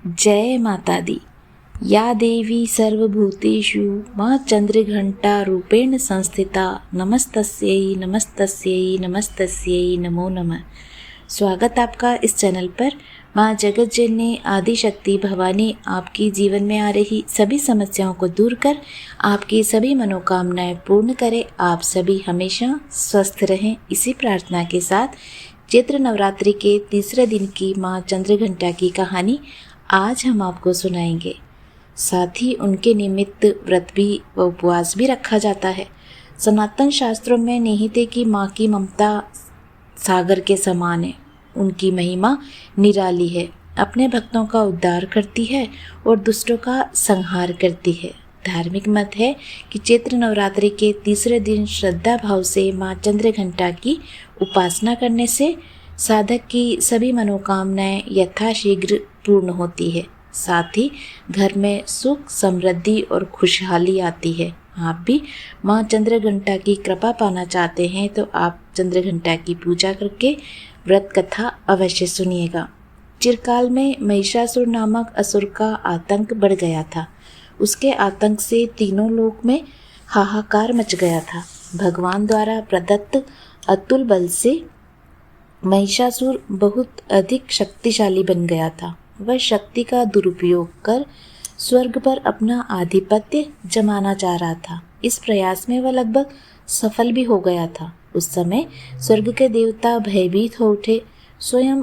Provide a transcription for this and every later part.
जय माता दी। या देवी सर्वभूतेषु माँ चंद्रघंटा रूपेण संस्थिता नमस्तस्यै नमस्तस्यै नमस्तस्यै नमो नमः। स्वागत आपका इस चैनल पर। माँ जगत जननी आदिशक्ति भवानी आपकी जीवन में आ रही सभी समस्याओं को दूर कर आपकी सभी मनोकामनाएं पूर्ण करे। आप सभी हमेशा स्वस्थ रहें, इसी प्रार्थना के साथ चैत्र नवरात्रि के तीसरे दिन की माँ चंद्रघंटा की कहानी आज हम आपको सुनाएंगे। साथ ही उनके निमित्त व्रत भी व उपवास भी रखा जाता है। सनातन शास्त्रों में निहित है कि माँ की ममता सागर के समान है। उनकी महिमा निराली है, अपने भक्तों का उद्धार करती है और दुष्टों का संहार करती है। धार्मिक मत है कि चैत्र नवरात्रि के तीसरे दिन श्रद्धा भाव से माँ चंद्रघंटा की उपासना करने से साधक की सभी मनोकामनाएं यथाशीघ्र पूर्ण होती है। साथ ही घर में सुख, समृद्धि और खुशहाली आती है। आप भी माँ चंद्रघंटा की कृपा पाना चाहते हैं तो आप चंद्रघंटा की पूजा करके व्रत कथा अवश्य सुनिएगा। चिरकाल में महिषासुर नामक असुर का आतंक बढ़ गया था। उसके आतंक से तीनों लोक में हाहाकार मच गया था। भगवान द्वारा प्रदत्त अतुल बल से महिषासुर बहुत अधिक शक्तिशाली बन गया था। वह शक्ति का दुरुपयोग कर स्वर्ग पर अपना आधिपत्य जमाना चाह रहा था। इस प्रयास में वह लगभग सफल भी हो गया था। उस समय स्वर्ग के देवता भयभीत हो उठे। स्वयं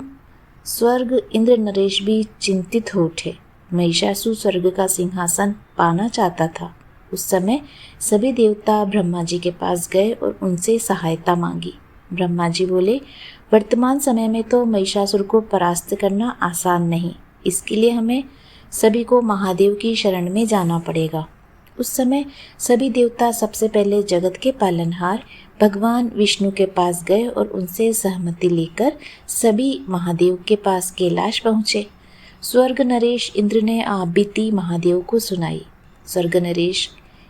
स्वर्ग इंद्र नरेश भी चिंतित हो उठे। महिषासुर स्वर्ग का सिंहासन पाना चाहता था। उस समय सभी देवता ब्रह्मा जी के पास गए और उनसे सहायता मांगी। ब्रह्मा जी बोले, वर्तमान समय में तो महिषासुर को परास्त करना आसान नहीं। इसके लिए हमें सभी को महादेव की शरण में जाना पड़ेगा। उस समय सभी देवता सबसे पहले जगत के पालनहार भगवान विष्णु के पास गए और उनसे सहमति लेकर सभी महादेव के पास कैलाश पहुँचे। स्वर्ग नरेश इंद्र ने आप बीती महादेव को सुनाई। स्वर्ग नरेश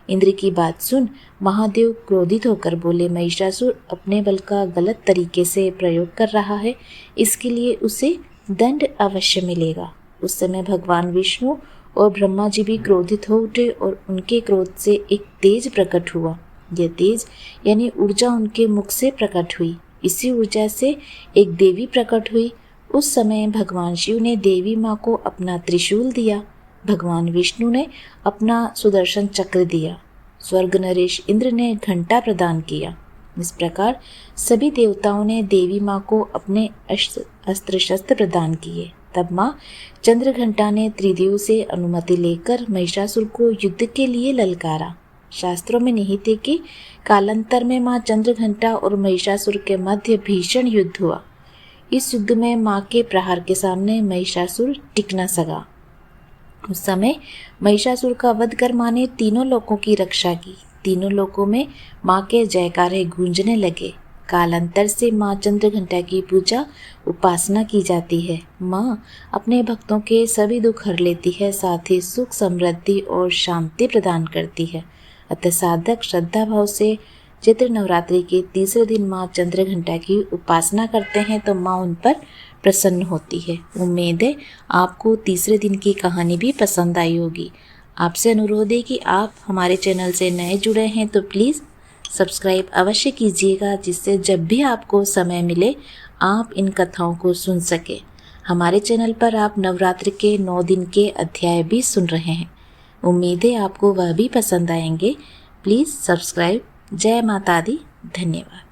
इंद्र की बात सुन महादेव क्रोधित होकर बोले, महिषासुर अपने बल का गलत तरीके से प्रयोग कर रहा है, इसके लिए उसे दंड अवश्य मिलेगा। उस समय भगवान विष्णु और ब्रह्मा जी भी क्रोधित हो उठे और उनके क्रोध से एक तेज प्रकट हुआ। यह तेज यानी ऊर्जा उनके मुख से प्रकट हुई। इसी ऊर्जा से एक देवी प्रकट हुई। उस समय भगवान शिव ने देवी माँ को अपना त्रिशूल दिया। भगवान विष्णु ने अपना सुदर्शन चक्र दिया। स्वर्ग नरेश इंद्र ने घंटा प्रदान किया। इस प्रकार सभी देवताओं ने देवी माँ को अपने अस्त्र शस्त्र प्रदान किए। तब माँ चंद्रघंटा ने त्रिदेव से अनुमति लेकर महिषासुर को युद्ध के लिए ललकारा। शास्त्रों में निहित है कि कालांतर में माँ चंद्रघंटा और महिषासुर के मध्य भीषण युद्ध हुआ। इस युद्ध में माँ के प्रहार के सामने महिषासुर टिक न सका। उस समय महिषासुर का वध कर माँ ने तीनों लोकों की रक्षा की। तीनों लोकों में माँ के जयकारे गूंजने लगे। कालांतर से माँ चंद्रघंटा की पूजा उपासना की जाती है। माँ अपने भक्तों के सभी दुख हर लेती है, साथ ही सुख, समृद्धि और शांति प्रदान करती है। अतः साधक श्रद्धा भाव से चैत्र नवरात्रि के तीसरे दिन माँ चंद्रघंटा की उपासना करते हैं तो माँ उन पर प्रसन्न होती है। उम्मीद है आपको तीसरे दिन की कहानी भी पसंद आई होगी। आपसे अनुरोध है कि आप हमारे चैनल से नए जुड़े हैं तो प्लीज़ सब्सक्राइब अवश्य कीजिएगा, जिससे जब भी आपको समय मिले आप इन कथाओं को सुन सके। हमारे चैनल पर आप नवरात्रि के 9 दिन के अध्याय भी सुन रहे हैं। उम्मीद है आपको वह भी पसंद आएंगे। Please subscribe. जय माता दी। धन्यवाद।